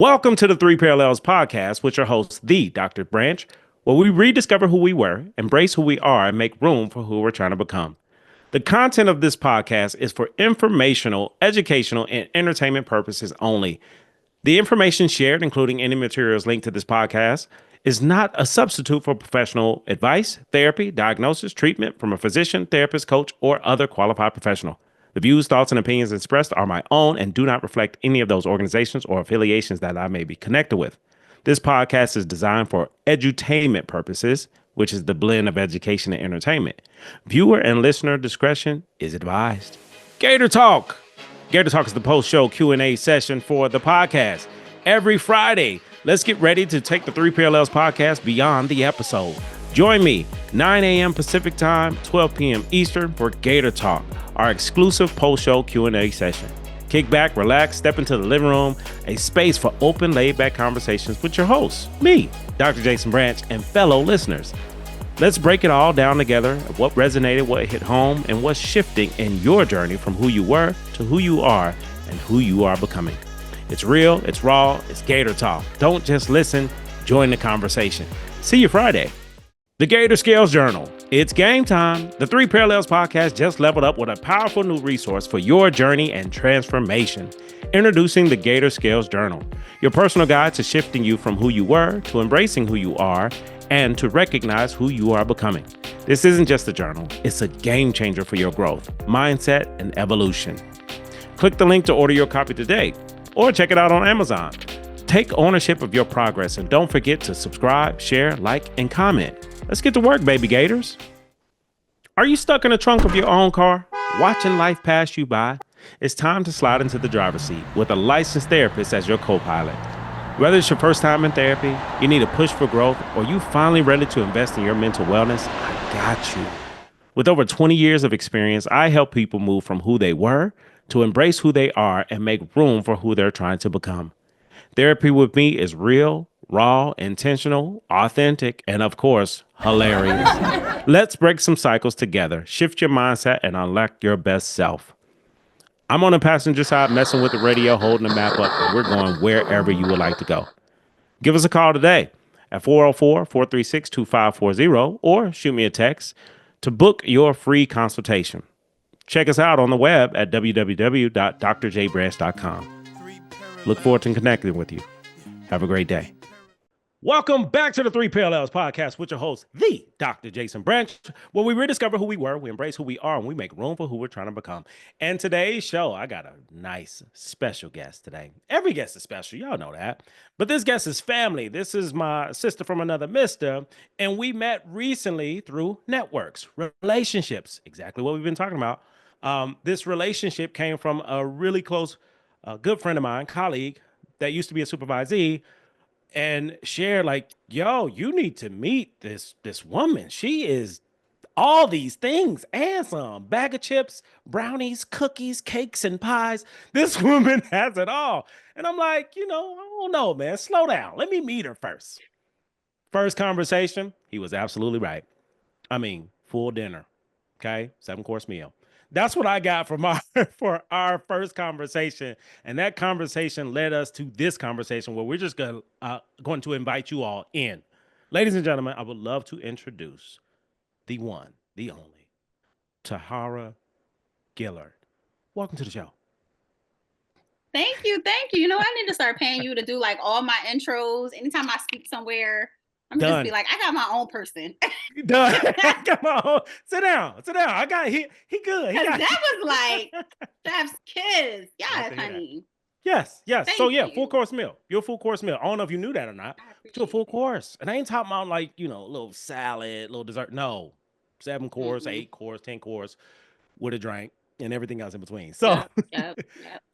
Welcome to the Three Parallels podcast with your host, the Dr. Branch, where we rediscover who we were, embrace who we are, and make room for who we're trying to become. The content of this podcast is for informational, educational, and entertainment purposes only. The information shared, including any materials linked to this podcast, is not a substitute for professional advice, therapy, diagnosis, treatment from a physician, therapist, coach, or other qualified professional. The views, thoughts, and opinions expressed are my own and do not reflect any of those organizations or affiliations that I may be connected with. This podcast is designed for edutainment purposes, which is the blend of education and entertainment. Viewer and listener discretion is advised. Gator Talk. Gator Talk is the post-show Q&A session for the podcast. Every Friday, let's get ready to take the Three Parallels podcast beyond the episode. Join me, 9 a.m. Pacific Time, 12 p.m. Eastern for Gator Talk, our exclusive post-show Q&A session. Kick back, relax, step into the living room, a space for open, laid-back conversations with your hosts, me, Dr. Jason Branch, and fellow listeners. Let's break it all down together, what resonated, what hit home, and what's shifting in your journey from who you were to who you are and who you are becoming. It's real, it's raw, it's Gator Talk. Don't just listen, join the conversation. See you Friday. The Gator Scales Journal. It's game time. The Three Parallels podcast just leveled up with a powerful new resource for your journey and transformation. Introducing the Gator Scales Journal, your personal guide to shifting you from who you were to embracing who you are and to recognize who you are becoming. This isn't just a journal, it's a game changer for your growth, mindset, and evolution. Click the link to order your copy today or check it out on Amazon. Take ownership of your progress and don't forget to subscribe, share, like, and comment. Let's get to work, baby Gators. Are you stuck in the trunk of your own car, watching life pass you by? It's time to slide into the driver's seat with a licensed therapist as your co-pilot. Whether it's your first time in therapy, you need a push for growth, or you finally ready to invest in your mental wellness, I got you. With over 20 years of experience, I help people move from who they were to embrace who they are and make room for who they're trying to become. Therapy with me is real, raw, intentional, authentic, and of course, hilarious. Let's break some cycles together, shift your mindset, and unlock your best self. I'm on the passenger side messing with the radio, holding the map up, and we're going wherever you would like to go. Give us a call today at 404-436-2540 or shoot me a text to book your free consultation. Check us out on the web at www.drjbranch.com. Look forward to connecting with you. Have a great day. Welcome back to the Three Parallels podcast with your host, the Dr. Jason Branch, where we rediscover who we were, we embrace who we are, and we make room for who we're trying to become. And today's show, I got a nice special guest today. Every guest is special, y'all know that. But this guest is family. This is my sister from another mister, and we met recently through networks, relationships, exactly what we've been talking about. This relationship came from a really close, good friend of mine, colleague that used to be a supervisee, and shared like, yo, you need to meet this woman. She is all these things and some. Bag of chips, brownies, cookies, cakes, and pies. This woman has it all. And I'm like, I don't know, man. Slow down. Let me meet her first. First conversation, he was absolutely right. I mean, full dinner. Okay, 7-course meal. That's what I got from for our first conversation, and that conversation led us to this conversation where we're just going to invite you all in. Ladies and gentlemen, I would love to introduce the one, the only, Tahirah Gaillard. Welcome to the show. Thank you. You know, I need to start paying you to do like all my intros. Anytime I speak somewhere, I'm just be like, I got my own person. Done. I got my own. Sit down. I got he good. That was like chef's kiss. Yes, honey. Yes. Thank So you. full course meal. You're a full course meal. I don't know if you knew that or not. But you're a full course. And I ain't talking about like, a little salad, little dessert. No. 7-course, 8-course, 10-course with a drink and everything else in between. So yep.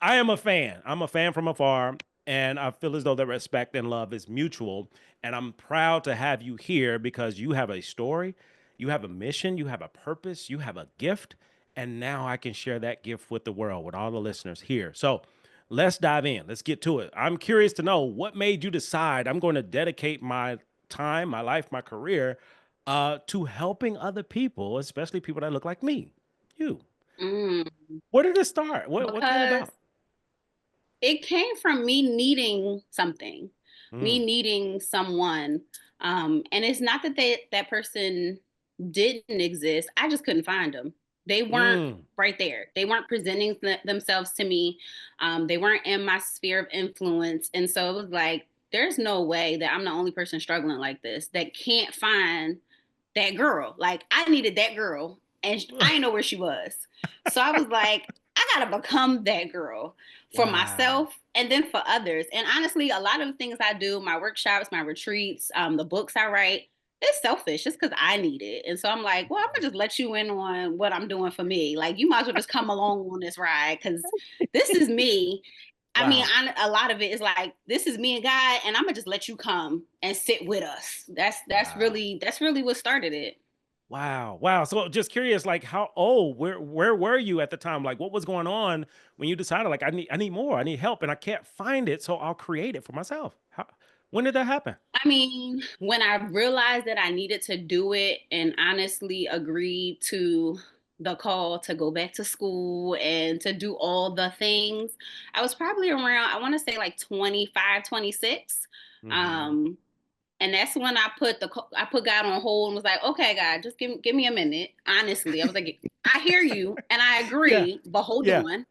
I am a fan. I'm a fan from afar. And I feel as though the respect and love is mutual. And I'm proud to have you here because you have a story, you have a mission, you have a purpose, you have a gift. And now I can share that gift with the world, with all the listeners here. So let's dive in. Let's get to it. I'm curious to know what made you decide I'm going to dedicate my time, my life, my career to helping other people, especially people that look like me, you. Where did it start? What came about? It came from me needing something, me Mm, needing someone. And it's not that that person didn't exist. I just couldn't find them. They weren't mm. right there. They weren't presenting themselves to me. They weren't in my sphere of influence. And so it was like, there's no way that I'm the only person struggling like this that can't find that girl. Like I needed that girl and I didn't know where she was. So I was like, I gotta become that girl for Wow. myself and then for others. And honestly, a lot of the things I do, my workshops, my retreats, the books I write, it's selfish just because I need it. And so I'm like, well, I'm gonna just let you in on what I'm doing for me. Like you might as well just come along on this ride because this is me. I mean, Wow. a lot of it is like this is me and God, and I'm gonna just let you come and sit with us. Wow. That's really what started it. Wow. Wow. So just curious, like how old, where were you at the time? Like what was going on when you decided like I need more, I need help and I can't find it, so I'll create it for myself. How when did that happen? I mean, when I realized that I needed to do it and honestly agreed to the call to go back to school and to do all the things, I was probably around, I want to say like 25, 26. Mm-hmm. Um, and that's when I put God on hold and was like, okay, God, just give me a minute. Honestly, I was like, I hear you and I Yeah. agree, but hold Yeah. on.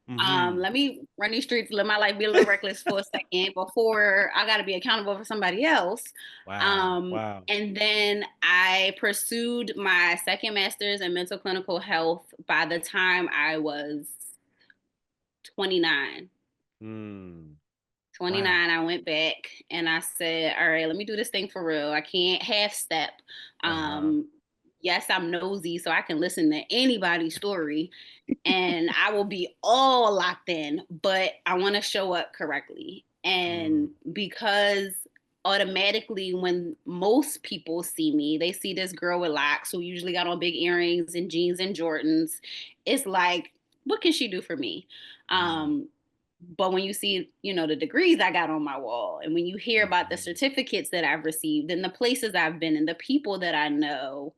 Mm-hmm. Let me run these streets, let my life be a little reckless for a second before I got to be accountable for somebody else. Wow. Wow. And then I pursued my second master's in mental clinical health by the time I was 29. Mm. Wow. 29, I went back and I said, all right, let me do this thing for real. I can't half step. Uh-huh. Um, yes, I'm nosy, so I can listen to anybody's story and I will be all locked in, but I want to show up correctly. Mm. And because automatically, when most people see me, they see this girl with locks who usually got on big earrings and jeans and Jordans. It's like, what can she do for me? Mm. Um, but when you see, you know, the degrees I got on my wall, and when you hear about the Mhm. certificates that I've received and the places I've been and the people that I know,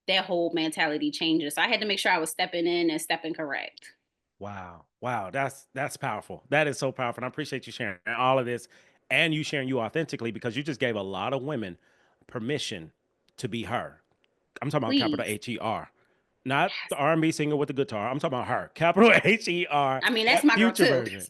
that whole mentality changes. So I had to make sure I was stepping in and stepping correct. Wow. Wow. That's powerful. That is so powerful. And I appreciate you sharing all of this and you sharing you authentically because you just gave a lot of women permission to be her. I'm talking about capital Please. Her. Not Yes. the R&B singer with the guitar. I'm talking about her. Capital Her, I mean, that's that my girl future too. version.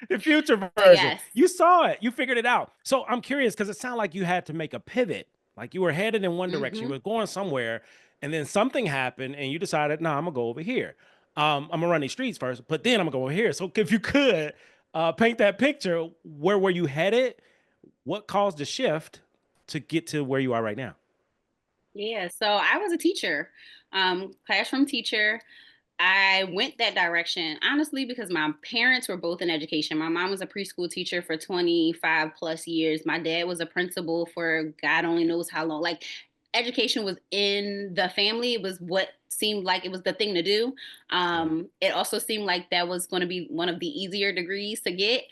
The future But version. yes. You saw it. You figured it out. So I'm curious because it sounded like you had to make a pivot. Like you were headed in one direction. You Hmm. were going somewhere and then something happened and you decided, no, I'm gonna go over here. I'm gonna run these streets first, but then I'm gonna go over here. So if you could paint that picture, where were you headed? What caused the shift to get to where you are right now? Yeah. So I was a teacher, classroom teacher. I went that direction honestly because my parents were both in education. My mom was a preschool teacher for 25 plus years. My dad was a principal for God only knows how long. Like education was in the family. It was what seemed like it was the thing to do. Yeah. It also seemed like that was going to be one of the easier degrees to get.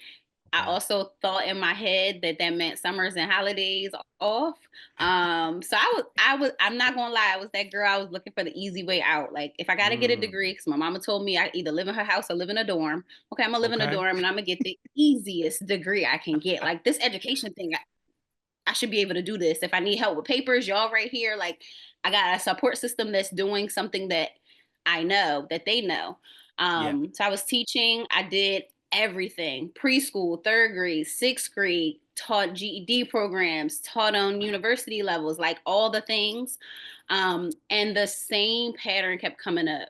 I Okay. also thought in my head that that meant summers and holidays off. So I'm not gonna lie, I was that girl. I was looking for the easy way out. Like if I gotta get a degree, Mm, because my mama told me I either live in her house or live in a dorm. Okay, I'm gonna live in a okay. dorm and I'm gonna get the easiest degree I can get. Like this education thing, I should be able to do this. If I need help with papers, y'all right here. Like I got a support system that's doing something that I know that they know. Yeah. So I was teaching. I did everything: preschool, third grade, sixth grade. Taught GED programs. Taught on university levels. Like all the things. And the same pattern kept coming up.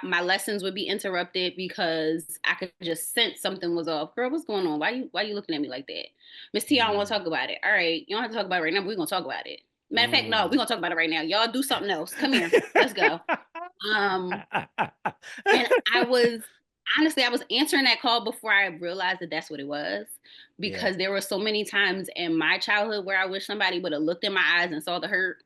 My lessons would be interrupted because I could just sense something was off. Girl, what's going on? Why you looking at me like that? Miss T, I don't want to Mm, talk about it. All right, you don't have to talk about it right now, but we're gonna talk about it. Matter of fact, no, we're mm. gonna talk about it right now. Y'all do something else. Come here. Let's go. Um, and I was honestly, I was answering that call before I realized that that's what it was. Yeah. Because there were so many times in my childhood where I wish somebody would have looked in my eyes and saw the hurt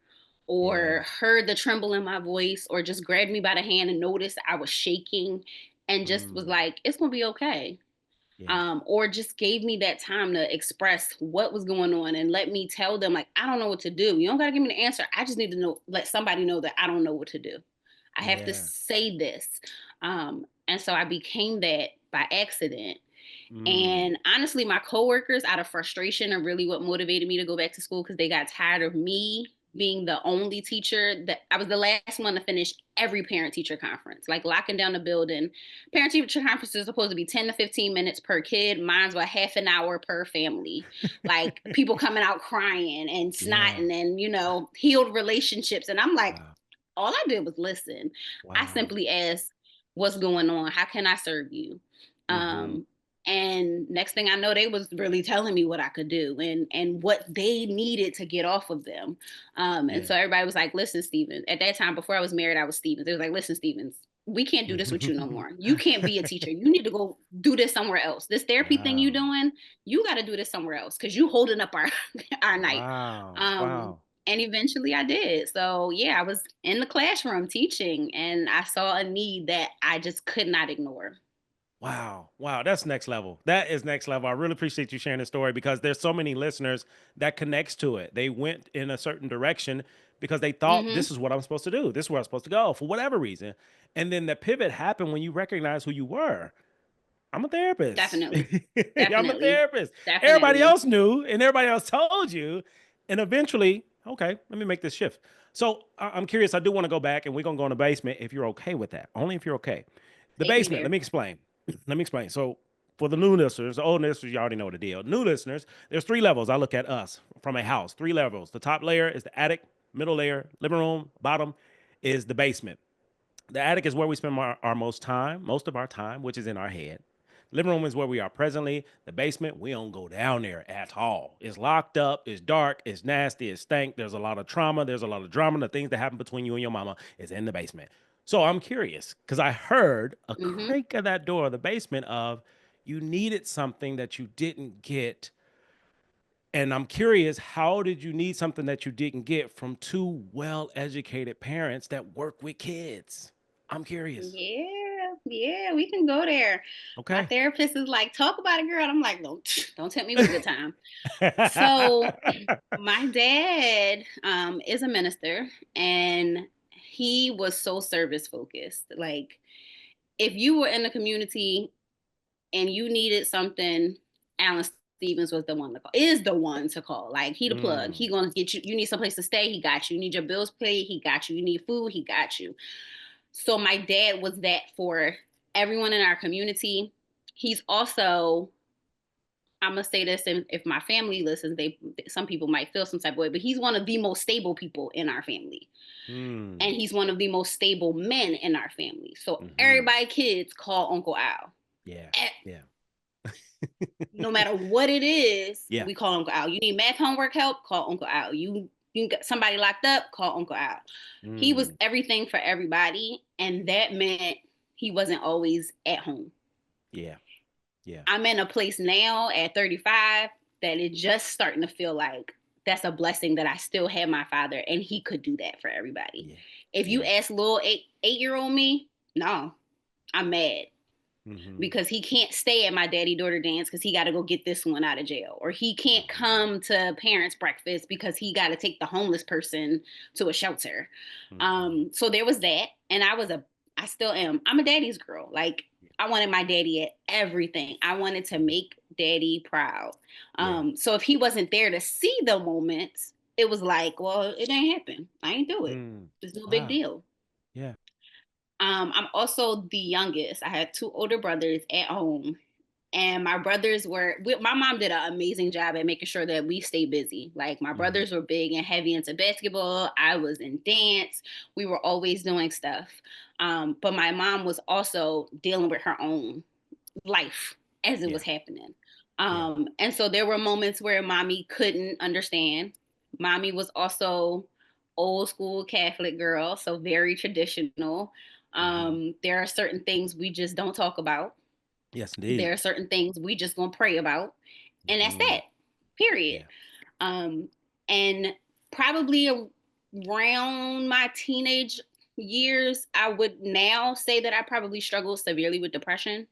Yeah. or heard the tremble in my voice or just grabbed me by the hand and noticed I was shaking and just was Mm, like, it's gonna be okay. yeah. Or just gave me that time to express what was going on and let me tell them, like, I don't know what to do. You don't gotta give me the answer. I just need to know, let somebody know that I don't know what to do. I have to Yeah. say this. And so I became that. by accident. Mm. And honestly, my coworkers, out of frustration, are really what motivated me to go back to school, because they got tired of me being the only teacher. That I was the last one to finish every parent teacher conference, like locking down the building. Parent teacher conference is supposed to be 10 to 15 minutes per kid. Mine's was half an hour per family. Like people coming out crying and Yeah. snotting and, healed relationships. And I'm like, Wow. all I did was listen. I Wow. simply asked, what's going on? How can I serve you? Mm-hmm. Um, and next thing I know, they was really telling me what I could do and what they needed to get off of them. And Yeah. so everybody was like, listen, Stevens. At that time, before I was married, I was Stevens. They was like, listen, Stevens, we can't do this with you no more. You can't be a teacher. You need to go do this somewhere else. This therapy thing you Wow. doing, you got to do this somewhere else, because you holding up our our night. Wow. Um, Wow. and eventually I did. So yeah, I was in the classroom teaching, and I saw a need that I just could not ignore. Wow. Wow. That's next level. That is next level. I really appreciate you sharing this story because there's so many listeners that connects to it. They went in a certain direction because they thought Mm-hmm. this is what I'm supposed to do. This is where I'm supposed to go for whatever reason. And then the pivot happened when you recognize who you were. I'm a therapist. Definitely. I'm a Definitely. therapist. Everybody Definitely. else knew and everybody else told you. And eventually, okay, let me make this shift. So I'm curious. I do want to go back and we're going to go in the basement if you're okay with that. Only if you're okay. The Take me basement, let there. me explain. Let me explain. So for the new listeners, the old listeners, you already know the deal. New listeners, there's three levels. I look at us from a house, three levels. The top layer is the attic, middle layer, living room, bottom is the basement. The attic is where we spend our most of our time, which is in our head. Living room is where we are presently. The basement, we don't go down there at all. It's locked up, it's dark, it's nasty, it's stank. There's a lot of trauma, there's a lot of drama. The things that happen between you and your mama is in the basement. So I'm curious because I heard a Mm-hmm. creak of that door of the basement of you needed something that you didn't get. And I'm curious, how did you need something that you didn't get from two well-educated parents that work with kids? I'm curious. Yeah, yeah, we can go there. My Okay. therapist is like, talk about it, girl. And I'm like, don't tempt me with a good time. So my dad is a minister, and he was so service focused. Like, if you were in the community and you needed something, Alan Stevens was the one to call. Is the one to call. Like, he the plug. Mm, He gonna get you. You need someplace to stay. He got you. You need your bills paid. He got you. You need food. He got you. So my dad was that for everyone in our community. He's also, I'm gonna say this, and if my family listens, some people might feel some type of way, but he's one of the most stable people in our family, mm, and he's one of the most stable men in our family. So hmm. everybody, kids call Uncle Al. Yeah. Eh, Yeah. No matter what it is, Yeah. we call Uncle Al. You need math homework help? Call Uncle Al. You got somebody locked up? Call Uncle Al. He was Mm, everything for everybody, and that meant he wasn't always at home. yeah. Yeah. I'm in a place now at 35 that it's just starting to feel like that's a blessing that I still have my father, and he could do that for everybody. Yeah. If you Yeah. ask little 8-year old me, no, I'm mad Hmm. because he can't stay at my daddy daughter dance because he got to go get this one out of jail, or he can't Hmm. come to parents breakfast because he got to take the homeless person to a shelter. Hmm. So there was that, and I still am, I'm a daddy's girl. Like, I wanted my daddy at everything. I wanted to Yeah. make daddy proud. Yeah. So if he wasn't there to see the moments, it was like, well, it ain't happen. I ain't do it. Mm. It's no big Wow. deal. Yeah. I'm also the youngest. I had two older brothers at home, and my brothers my mom did an amazing job at making sure that we stay busy. Like, my Hmm. brothers were big and heavy into basketball. I was in dance. We were always doing stuff. But my mom was also dealing with her own life as it Yeah. was happening. Yeah. And so there were moments where mommy couldn't understand. Mommy was also old school Catholic girl, so very traditional. Hmm. There are certain things we just don't talk about. Yes, There indeed. are certain things we just gonna pray about, and that's Hmm. that. Period. Yeah. Um, and probably around my teenage years, I would now say that I probably struggled severely with depression,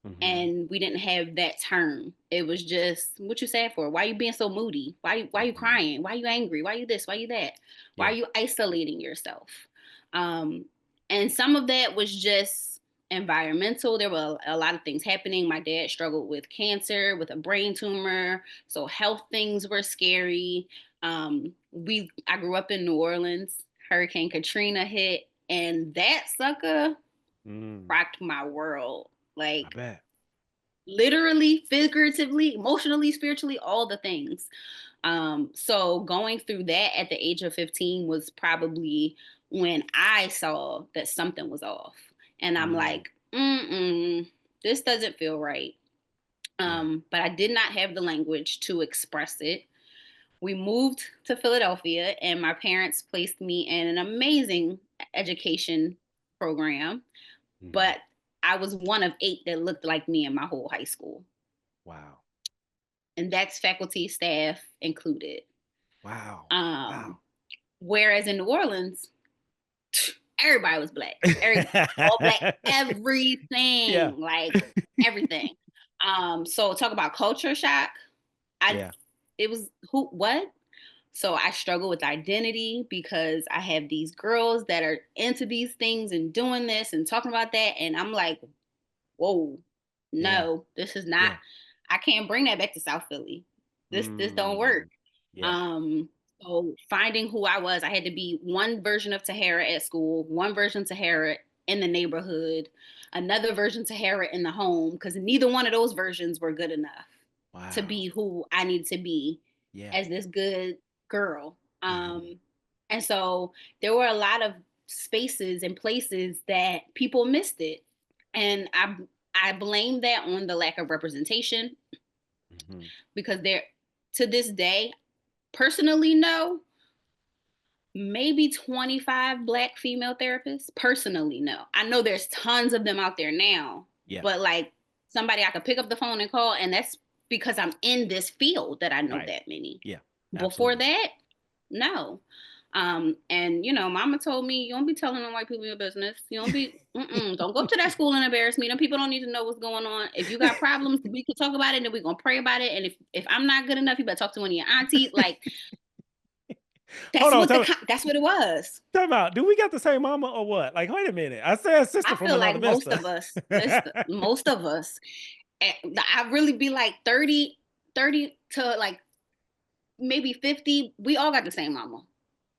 Hmm. and we didn't have that term. It was just, what you sad for? Why you being so moody? Why you Hmm. crying? Why you angry? Why you this? Why you that? Why are Yeah. you isolating yourself? Um, and some of that was just environmental. There were a lot of things happening. My dad struggled with cancer, with a brain tumor, so health things were scary. I grew up in New Orleans. Hurricane Katrina hit, and that sucker Mm, rocked my world. I Like bet. literally, figuratively, emotionally, spiritually, all the things. So going through that at the age of 15 was probably when I saw that something was off. And I'm Mm, like, this doesn't feel right. yeah. But I did not have the language to express it. We moved to Philadelphia, and my parents placed me in an amazing education program. Hmm. But I was one of 8 that looked like me in my whole high school. Wow. And that's faculty, staff included. Wow. Um, Wow. Whereas in New Orleans, everybody was black. All black, Yeah. everything, like everything. So talk about culture shock. I Yeah. It was who what? So I struggle with identity because I have these girls that are into these things and doing this and talking about that. And I'm like, whoa, Yeah. no, this is not, Yeah. I can't bring that back to South Philly. This don't Mm, work. yeah. Um, so finding who I was, I had to be one version of Tahirah at school, one version of Tahirah in the neighborhood, another version of Tahirah in the home, because neither one of those versions were good enough to Wow. be who I needed to be Yeah. as this good girl. Hmm. And so there were a lot of spaces and places that people missed it. And I blame that on the lack of representation Hmm. because there to this day, personally no, maybe 25 black female therapists. Personally no. I know there's tons of them out there now, Yeah. but like somebody I could pick up the phone and call, and that's because I'm in this field that I know Right. that many. Yeah. Before Absolutely. that, no. And mama told me you don't be telling them white people your business. You don't be, don't go up to that school and embarrass me. Them people don't need to know what's going on. If you got problems, we can talk about it and we're gonna pray about it. And if I'm not good enough, you better talk to one of your aunties. Like Hold on. that's what it was. Time out. Do we got the same mama or what? Like, wait a minute. I said sister I from feel another like most mister. of us, most of us, I really be like 30 to like maybe 50. We all got the same mama.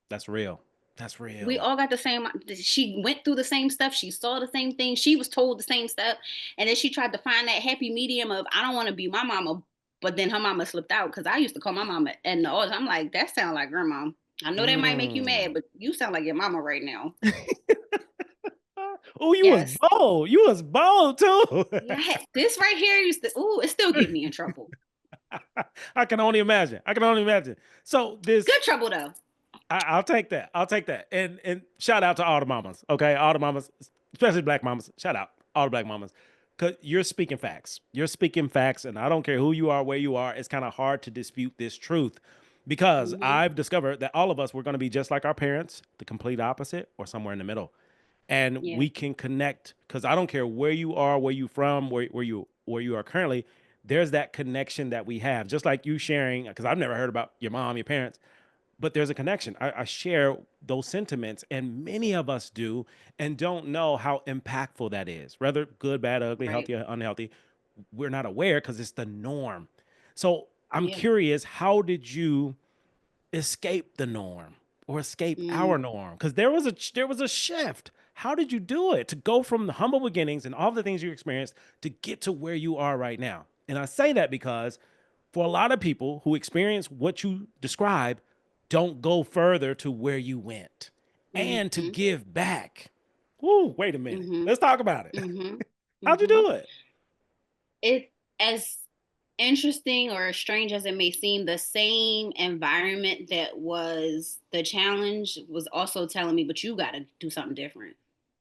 That's real. That's We real. all got the same. She went through the same stuff. She saw the same thing. She was told the same stuff, and then she tried to find that happy medium of I don't want to be my mama, but then her mama slipped out because I used to call my mama and I'm like that sound like grandma. I know that might make you mad, Mm. but you sound like your mama right now. Oh, you was Yes, bold. You was bold too. yes. This right here used to. Ooh, it still get me in trouble. I can only imagine. I can only imagine. So this, Good trouble though. I'll take that. I'll take that. And shout out to all the mamas. Okay, all the mamas, especially black mamas. Shout out all the black mamas, because you're speaking facts. You're speaking facts, and I don't care who you are, where you are. It's kind of hard to dispute this truth, because Hmm. I've discovered that all of us we're going to be just like our parents, the complete opposite, or somewhere in the middle, and Yeah. we can connect. Because I don't care where you are, where you from, where you are currently. There's that connection that we have, just like you sharing. Because I've never heard about your mom, your parents, but there's a connection. I share those sentiments, and many of us do, and don't know how impactful that is. Whether good, bad, ugly, Right. healthy, or unhealthy, we're not aware because it's the norm. So I'm Yeah. curious, how did you escape the norm or escape our Mm. norm? Because there was a shift. How did you do it to go from the humble beginnings and all the things you experienced to get to where you are right now? And I say that because for a lot of people who experience what you describe, don't go further to where you went and to Mm-hmm. give back. Woo, wait a minute. Mm-hmm. Let's talk about it. Mm-hmm. How'd you Mm-hmm. do it? It as interesting or strange as it may seem, the same environment that was the challenge was also telling me, but you got to do something different.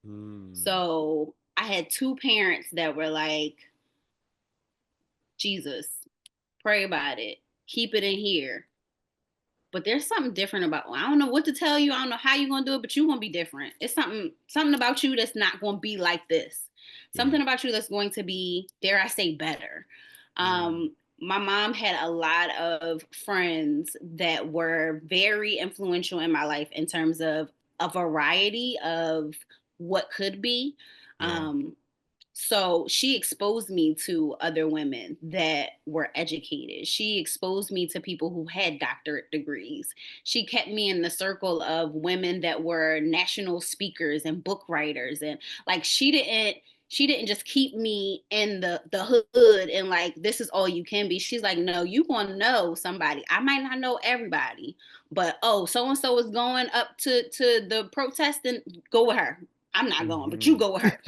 Hmm. So I had 2 parents that were like, Jesus, pray about it, keep it in here. But there's something different about. I don't know what to tell you. I don't know how you're gonna do it, but you're gonna be different. It's something about you that's not gonna be like this. Yeah. Something about you that's going to be, dare I say, better. Mm. My mom had a lot of friends that were very influential in my life in terms of a variety of what could be. Yeah. So she exposed me to other women that were educated. She exposed me to people who had doctorate degrees. She kept me in the circle of women that were national speakers and book writers. And like she didn't just keep me in the hood and like this is all you can be. She's like, no, you gonna know somebody. I might not know everybody, but oh, so and so is going up to the protest and go with her. I'm not going, but you Hmm. go with her.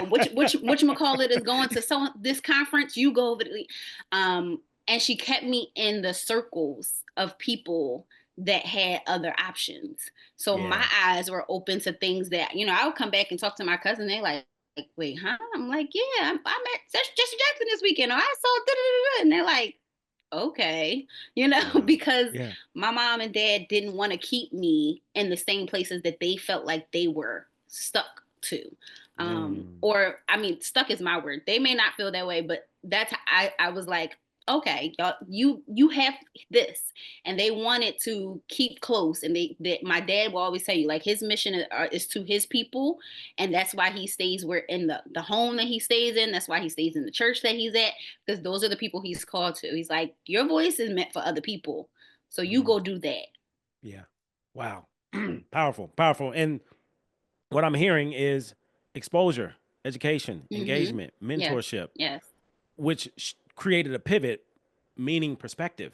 Which McCall is going to this conference. You go over the, and she kept me in the circles of people that had other options. So my Yeah. eyes were open to things that I would come back and talk to my cousin. They like, wait, huh? I'm like, yeah, I'm at Jesse Jackson this weekend. Or I saw da-da-da-da. And they're like, okay, Uh-huh. because Yeah. my mom and dad didn't want to keep me in the same places that they felt like they were stuck to. Mm. Or I mean, stuck is my word. They may not feel that way, but that's I was like, okay, y'all, you have this, and they wanted to keep close. And my dad will always tell you like his mission is to his people, and that's why he stays where in the home that he stays in. That's why he stays in the church that he's at, because those are the people he's called to. He's like, your voice is meant for other people, so you Mm. go do that. Yeah. Wow. Powerful. Powerful. And what I'm hearing is exposure, education, Mm-hmm. engagement, Yes. mentorship, Yes. which created a pivot, meaning perspective.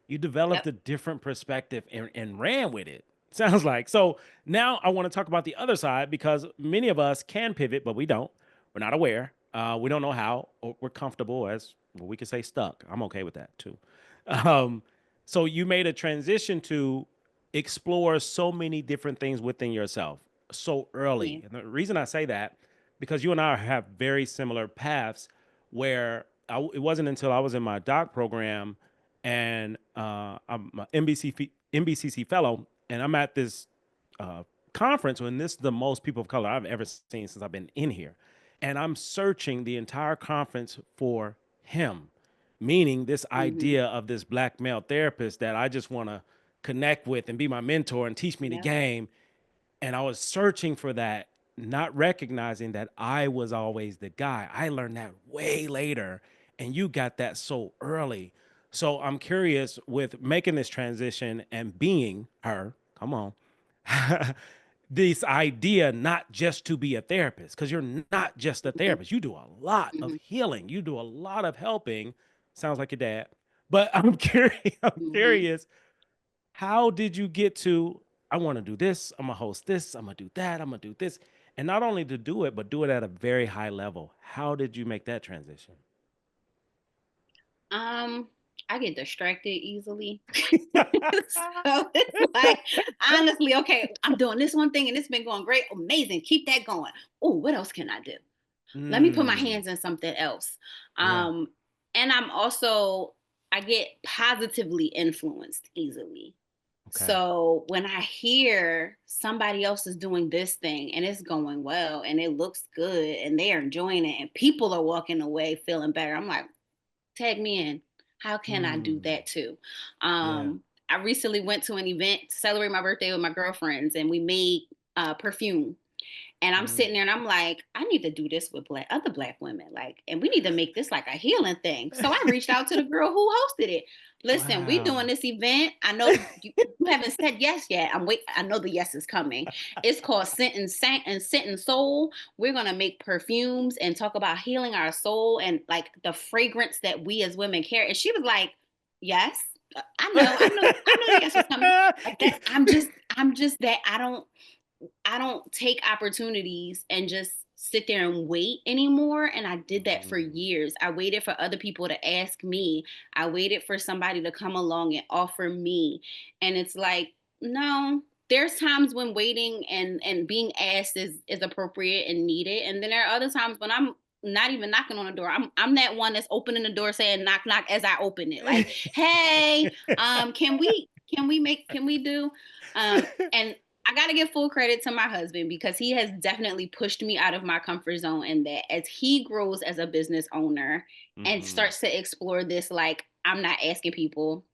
You developed Yep. a different perspective and ran with it. Sounds like. So now I want to talk about the other side because many of us can pivot, but we don't. We're not aware. We don't know how, or we're comfortable as well, we could say stuck. I'm okay with that too. Um, so you made a transition to explore so many different things within yourself so Yeah. early. And the reason I say that, because you and I have very similar paths where it wasn't until I was in my doc program and I'm an NBCC fellow, and I'm at this uh, conference when this is the most people of color I've ever seen since I've been in here. And I'm searching the entire conference for him, meaning this Mm-hmm. idea of this black male therapist that I just want to connect with and be my mentor and teach me the Yep. game. And I was searching for that, not recognizing that I was always the guy. I learned that way later, and you got that so early. So I'm curious with making this transition and being her, come on, this idea not just to be a therapist, because you're not just a Mm-hmm. therapist. You do a lot of Mm-hmm. healing, you do a lot of helping. Sounds like your dad. But I'm curious, I'm Mm-hmm. curious how did you get to, I want to do this, I'm gonna host this, I'm gonna do that, I'm gonna do this. And not only to do it, but do it at a very high level. How did you make that transition? Um, I get distracted easily. So it's like, honestly, okay, I'm doing this one thing and it's been going great. Amazing. Keep that going. Oh, what else can I do? Let me put my Mm, hands in something else. yeah. Um, and I get positively influenced easily. Okay. So when I hear somebody else is doing this thing and it's going well and it looks good and they are enjoying it and people are walking away feeling better, I'm like, tag me in. How can I do Mm, that too? yeah. I recently went to an event to celebrate my birthday with my girlfriends, and we made perfume. And I'm Mm. sitting there and I'm like, I need to do this with other black women. Like, and we need to make this like a healing thing. So I reached out to the girl who hosted it. Listen, we doing Wow. this event. I know you haven't said yes yet. I know the yes is coming. It's called Scent and Soul. We're gonna make perfumes and talk about healing our soul and like the fragrance that we as women carry. And she was like, yes. I know the yes was coming. Like that, I'm just that I don't take opportunities and just sit there and wait anymore. And I did that for Mhm. years. I waited for other people to ask me. I waited for somebody to come along and offer me. And it's like, no, there's times when waiting and being asked is appropriate and needed. And then there are other times when I'm not even knocking on the door. I'm that one that's opening the door saying knock knock as I open it. Like, hey, can we do and I got to give full credit to my husband because he has definitely pushed me out of my comfort zone. And that as he grows as a business owner and Mhm. starts to explore this, like, I'm not asking people,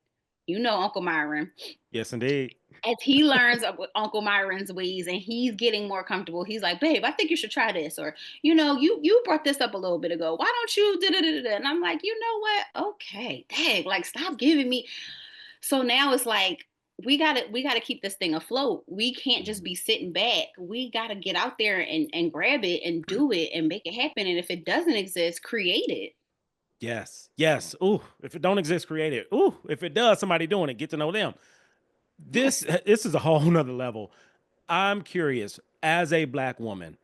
You know Uncle Myron. Yes, indeed. As he learns of Uncle Myron's ways and he's getting more comfortable, he's like, babe, I think you should try this. Or, you brought this up a little bit ago. Why don't you da da da da? And I'm like, you know what? Okay, dang, like stop giving me. So now it's like we gotta keep this thing afloat. We can't just Mhm. be sitting back. We gotta get out there and grab it and do it and make it happen. And if it doesn't exist, create it. Yes. Yes. Ooh, if it don't exist, create it. Ooh, if it does, somebody doing it, get to know them. This is a whole nother level. I'm curious, as a black woman,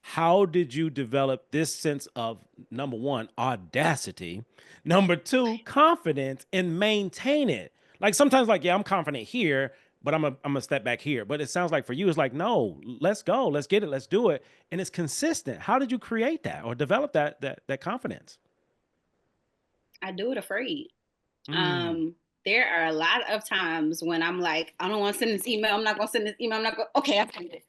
how did you develop this sense of number one, audacity, number two, confidence, and maintain it? Like sometimes, like, yeah, I'm confident here, but I'm a step back here. But it sounds like for you, it's like, no, let's go, let's get it, let's do it. And it's consistent. How did you create that or develop that confidence? I do it afraid. Mm, Um, there are a lot of times when I'm like, I don't want to send this email. I'm not gonna send this email. I'm not going. Okay, I send it.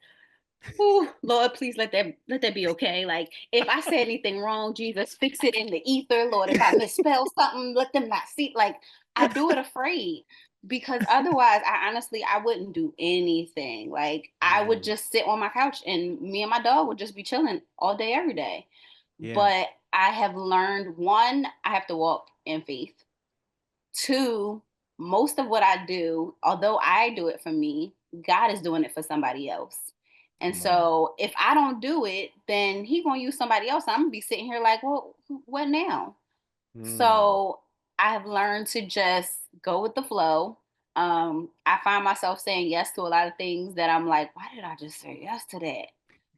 Oh, Lord, please let that be okay. Like if I said anything wrong, Jesus, fix it in the ether. Lord, if I misspell something, let them not see. Like I do it afraid because otherwise, I wouldn't do anything. Like I would mm, just sit on my couch and me and my dog would just be chilling all day, every day. yeah. But I have learned one, I have to walk in faith. Two, most of what I do, although I do it for me, God is doing it for somebody else. And Come on. so if I don't do it, then he gonna use somebody else. I'm gonna be sitting here like, well, what now? Mm, So I've learned to just go with the flow. I find myself saying yes to a lot of things that I'm like, why did I just say yes to that?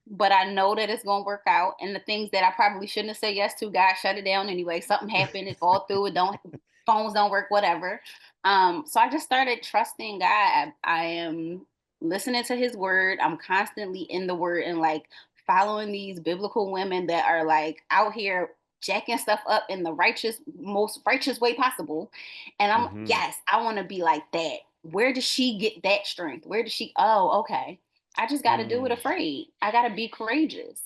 But I know that it's gonna work out. And the things that I probably shouldn't have said yes to, God shut it down anyway. Something happened, it fall through, it don't phones don't work, whatever. So I just started trusting God. I am listening to his word. I'm constantly in the word and like following these biblical women that are like out here jacking stuff up in the most righteous way possible. And I'm, hmm. yes, I want to be like that. Where does she get that strength? Where does she, oh, okay. I just got to do it Mm, afraid. I got to be courageous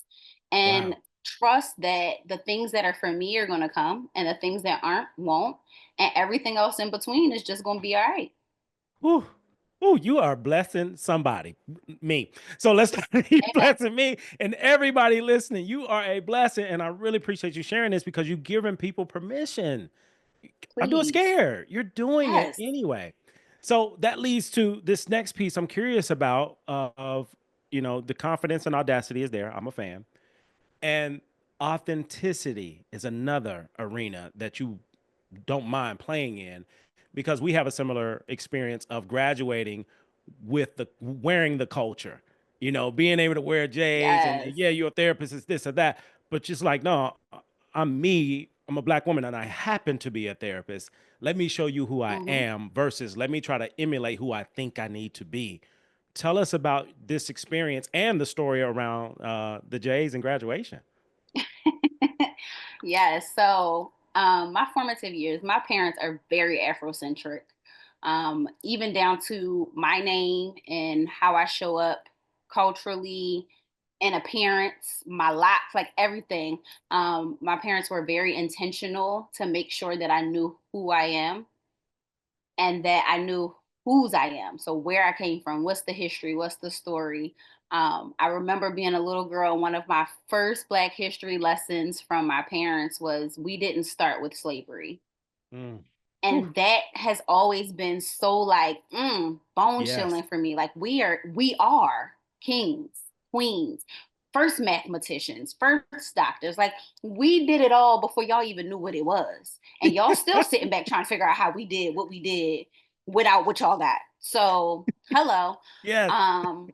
and wow. trust that the things that are for me are going to come and the things that aren't won't. And everything else in between is just going to be all right. Whew. Ooh, you are blessing somebody, me. So let's keep Amen. blessing me and everybody listening. You are a blessing, and I really appreciate you sharing this because you've given people permission. I do it Please. scared. You're doing it Yes. anyway. So that leads to this next piece I'm curious about of the confidence and audacity is there. I'm a fan. And authenticity is another arena that you don't mind playing in because we have a similar experience of graduating with the wearing the culture, being able to wear J's and Yes. yeah, you're a therapist, it's this or that. But just like, no, I'm me, I'm a black woman and I happen to be a therapist. Let me show you who I Hmm. am versus let me try to emulate who I think I need to be. Tell us about this experience and the story around the J's and graduation. Yes. So, my formative years, my parents are very Afrocentric, even down to my name and how I show up culturally and appearance, my locks, like everything. My parents were very intentional to make sure that I knew who I am and that I knew whose I am. So where I came from, what's the history, what's the story. I remember being a little girl. One of my first Black history lessons from my parents was we didn't start with slavery, Mm. Whew. and that has always been so like bone Yes. chilling for me. Like we are kings, queens, first mathematicians, first doctors. Like we did it all before y'all even knew what it was, and y'all still sitting back trying to figure out how we did what we did without what y'all got. So hello. Yes. um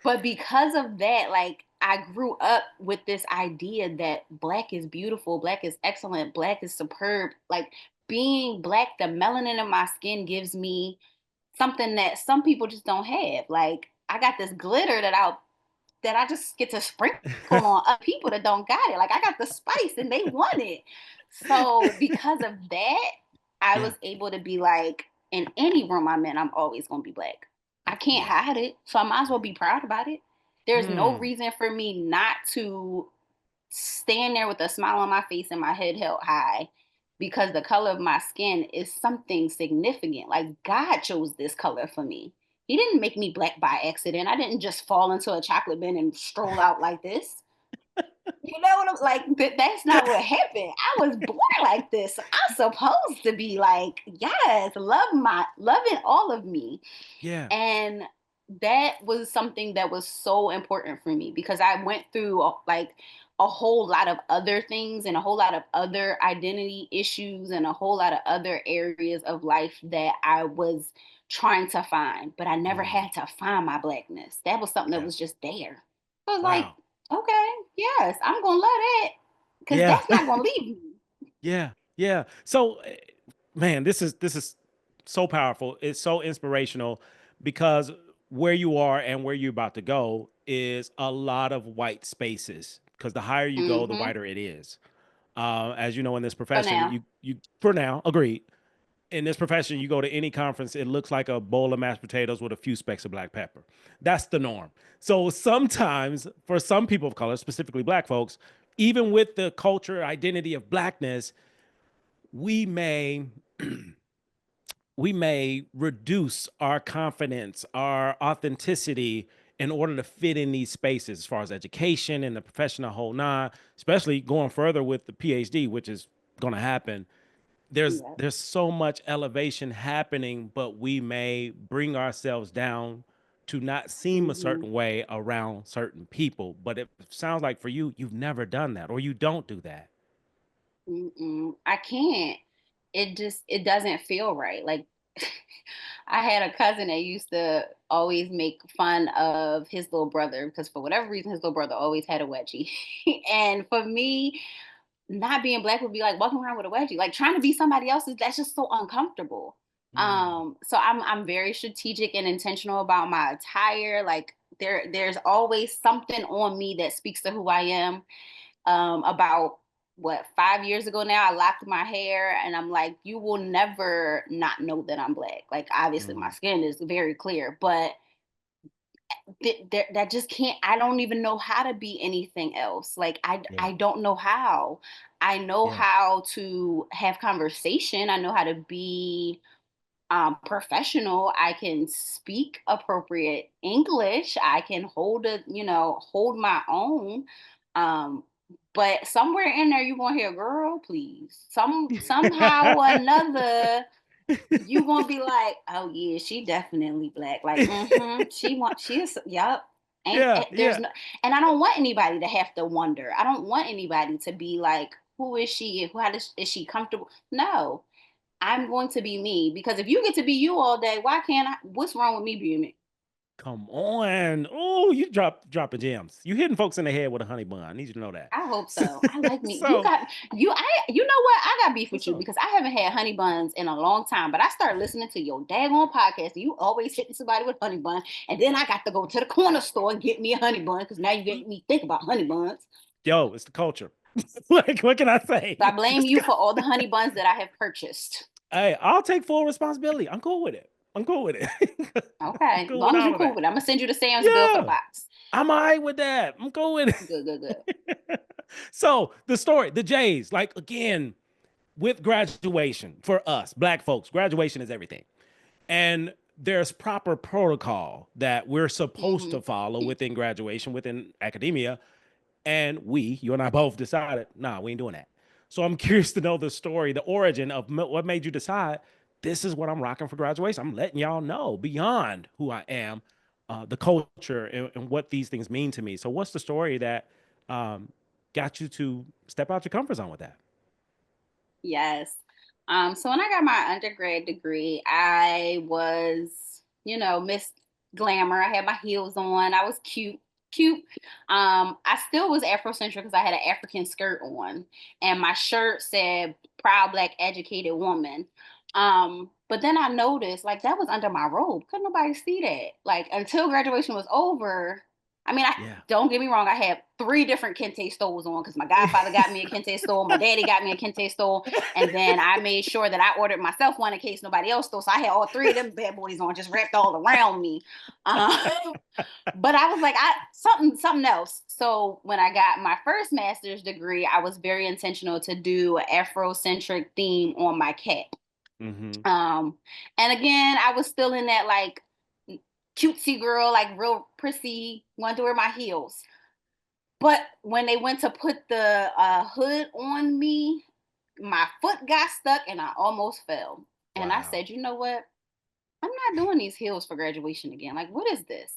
but because of that, like I grew up with this idea that Black is beautiful, Black is excellent, Black is superb. Like being Black, the melanin in my skin gives me something that some people just don't have. Like I got this glitter that I just get to sprinkle on other people that don't got it. Like I got the spice and they want it. So because of that, I Yeah. was able to be like, in any room I'm in, I'm always gonna be Black. I can't Yeah. hide it. So I might as well be proud about it. There's no Hmm. reason for me not to stand there with a smile on my face and my head held high because the color of my skin is something significant. Like God chose this color for me. He didn't make me black by accident. I didn't just fall into a chocolate bin and stroll out like this. You know what I'm like? That's not what happened. I was born like this. So I'm supposed to be like, yes, loving all of me. Yeah. And that was something that was so important for me because I went through like a whole lot of other things and a whole lot of other identity issues and a whole lot of other areas of life that I was trying to find, but I never Mm, had to find my blackness. That was something that yeah. was just there. So I was like, Wow. okay, yes, I'm gonna love that because Yeah. that's not gonna leave me. Yeah. Yeah. So, man, this is so powerful. It's so inspirational because where you are and where you're about to go is a lot of white spaces. Because the higher you go, the Mm-hmm. wider it is. As you know, in this For profession, now. you for now agreed. In this profession, you go to any conference, it looks like a bowl of mashed potatoes with a few specks of black pepper. That's the norm. So sometimes, for some people of color, specifically black folks, even with the culture identity of blackness, we may we may reduce our confidence, our authenticity in order to fit in these spaces as far as education and the professional whole nine, especially going further with the PhD, which is going to happen. Yeah. There's so much elevation happening, but we may bring ourselves down to not seem a Mm-hmm. certain way around certain people. But it sounds like for you, you've never done that or you don't do that. Mm-mm. I can't. It doesn't feel right. Like I had a cousin that used to always make fun of his little brother because for whatever reason his little brother always had a wedgie. And for me, not being black would be like walking around with a wedgie. Like trying to be somebody else's, that's just so uncomfortable. Mm, So I'm very strategic and intentional about my attire. Like there's always something on me that speaks to who I am. About what 5 years ago now, I locked my hair and I'm like, you will never not know that I'm black. Like obviously my mm, skin is very clear, but that just can't, I don't even know how to be anything else. Like yeah, I don't know how. I know yeah, how to have conversation. I know how to be professional. I can speak appropriate English. I can hold my own. Um, but somewhere in there, you're gonna hear, "Girl, please." Somehow or another, you gonna be like, "Oh yeah, she definitely black." Like, she is. Yup. yeah, There's yeah. no, and I don't want anybody to have to wonder. I don't want anybody to be like, "Who is she? Is she comfortable?" No, I'm going to be me because if you get to be you all day, why can't I? What's wrong with me being me? Come on. Oh, you dropping gems. You hitting folks in the head with a honey bun. I need you to know that. I hope So, so. I like me. You so got you. You know what? I got beef with what's you up? because I haven't had honey buns in a long time. But I started listening to your daggone podcast. And you always hitting somebody with honey bun, and then I got to go to the corner store and get me a honey bun because now you get me think about honey buns. Yo, it's the culture. Like, what can I So I say? blame you for all the honey buns that I have purchased. Hey, I'll take full responsibility. I'm cool with it. I'm cool with it. I'm Okay, as cool with long as all you of cool that. with it, I'm gonna send you the Sam's bill for the Yeah, box. I'm all right with that. I'm cool with Good, good, good. it. So the story, the Jays, like again, with graduation for us, black folks, graduation is everything. And there's proper protocol that we're supposed Mm-hmm. to follow within graduation, within academia. And you and I both decided, nah, we ain't doing that. So I'm curious to know the story, the origin of what made you decide this is what I'm rocking for graduation. I'm letting y'all know beyond who I am, the culture, and what these things mean to me. So, what's the story that um, got you to step out your comfort zone with that? Yes. So when I got my undergrad degree, I was, Miss Glamour. I had my heels on. I was cute, cute. I still was Afrocentric because I had an African skirt on, and my shirt said "Proud Black Educated Woman." But then I noticed like that was under my robe. Couldn't nobody see that. Like until graduation was over, I mean, Yeah. don't get me wrong. I have 3 different kente stoles on because my godfather got me a kente stole, my daddy got me a kente stole, and then I made sure that I ordered myself one in case nobody else stole. So I had all 3 of them bad boys on, just wrapped all around me. Um, but I was like, I something else. So when I got my first master's degree, I was very intentional to do an Afrocentric theme on my cap. Mm-hmm. Um, and again, I was still in that like cutesy girl, like real prissy, wanted to wear my heels. But when they went to put the hood on me, my foot got stuck and I almost fell. And I Wow. said, you know what? I'm not doing these heels for graduation again. Like, what is this?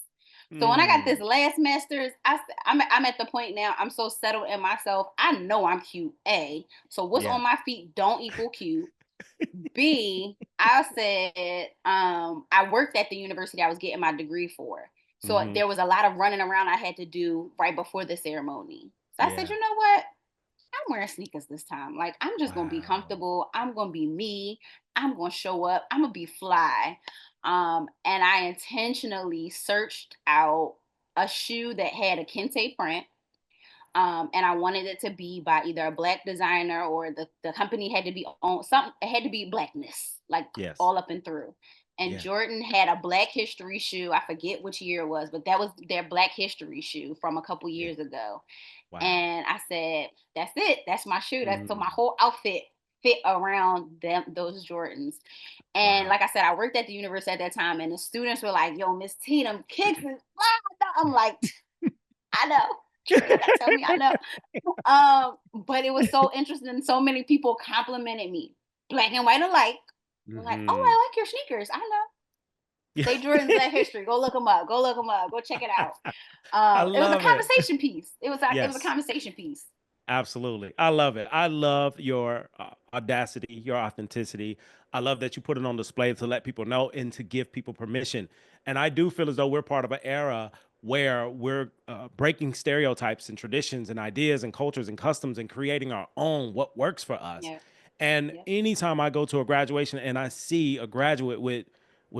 So when I got this Mm. last master's, I'm at the point now. I'm so settled in myself. I know I'm cute. A. So what's Yeah. on my feet don't equal cute. B, I said, I worked at the university I was getting my degree for. So Mm-hmm. there was a lot of running around I had to do right before the ceremony. So I said, Yeah. you know what? I'm wearing sneakers this time. Like, I'm just gonna be Wow. comfortable. I'm gonna be me. I'm gonna show up. I'm gonna be fly. And I intentionally searched out a shoe that had a kente print, and I wanted it to be by either a black designer or the company had to be on something. It had to be blackness, like Yes. all up and through. And Yeah. Jordan had a Black History shoe. I forget which year it was, but that was their Black History shoe from a couple Yeah. years ago. Wow. And I said, "That's it. That's my shoe." That's so my Mm. whole outfit fit around those Jordans. And Wow. like I said, I worked at the university at that time, and the students were like, "Yo, Miss T, them kicks is fly." I'm like, I know. You gotta tell me I know. But it was so interesting. So many people complimented me, black and white alike. They're like, "Oh, Mm-hmm. I like your sneakers. I know." Yeah. Say Jordan Black History. Go look them up. Go look them up. Go check it out. I It was a love it. conversation piece. It was a Yes. conversation piece. Absolutely. I love it. I love your audacity, your authenticity. I love that you put it on display to let people know and to give people permission. And I do feel as though we're part of an era where we're breaking stereotypes and traditions and ideas and cultures and customs and creating our own what works for us. Yeah. And Yeah. anytime I go to a graduation and I see a graduate with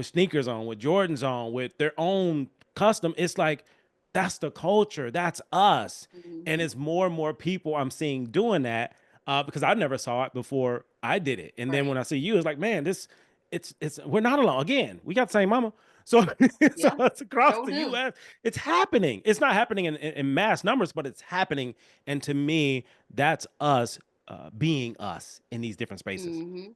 sneakers on, with Jordans on, with their own custom, it's like that's the culture. That's us. And Hmm. it's more and more people I'm seeing doing that because I never saw it before I did it. And then when Right. I see you, it's like, man, it's we're not alone. Again, we got the same mama. So, so Yeah. it's across Sure the do. U.S. It's happening. It's not happening in mass numbers, but it's happening. And to me, that's us being us in these different spaces. Hmm.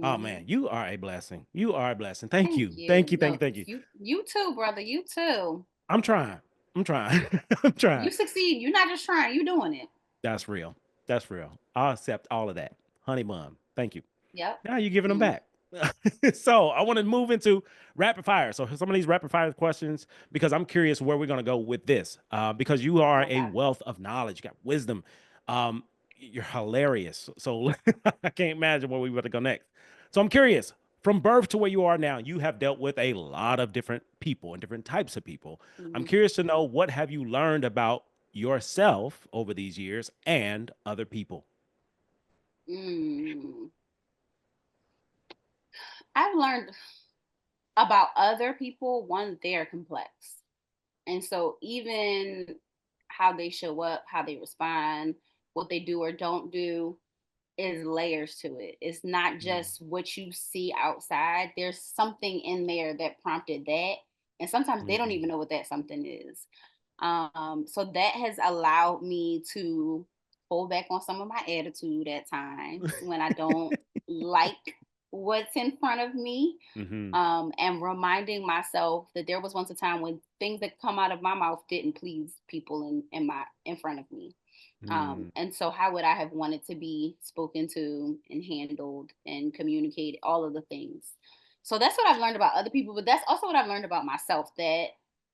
Oh man, Hmm. you are a blessing. You are a blessing. Thank Thank you. you. Thank you. Thank you. No, Thank you. you too, brother. You too. I'm trying. I'm trying. I'm trying. You succeed. You're not just trying. You're doing it. That's real. That's real. I'll accept all of that. Honey bun. Thank you. Yep. Now you're giving them Mm. back. So I want to move into rapid fire. So some of these rapid fire questions, because I'm curious where we're going to go with this, because you are a Okay. wealth of knowledge, you got wisdom. Um, you're hilarious. So I can't imagine where we want to go next. So I'm curious, from birth to where you are now, you have dealt with a lot of different people and different types of people. I'm Hmm. curious to know, what have you learned about yourself over these years and other people? Mm. I've learned about other people. One, they're complex. And so even how they show up, how they respond, what they do or don't do is layers to it. It's not Mm, just what you see outside. There's something in there that prompted that. And sometimes they don't even mm, know what that something is. So that has allowed me to hold back on some of my attitude at times when I don't like what's in front of me, mm-hmm, and reminding myself that there was once a time when things that come out of my mouth didn't please people in front of me. mm, And so how would I have wanted to be spoken to and handled and communicated, all of the things. So that's what I've learned about other people, but that's also what I've learned about myself, that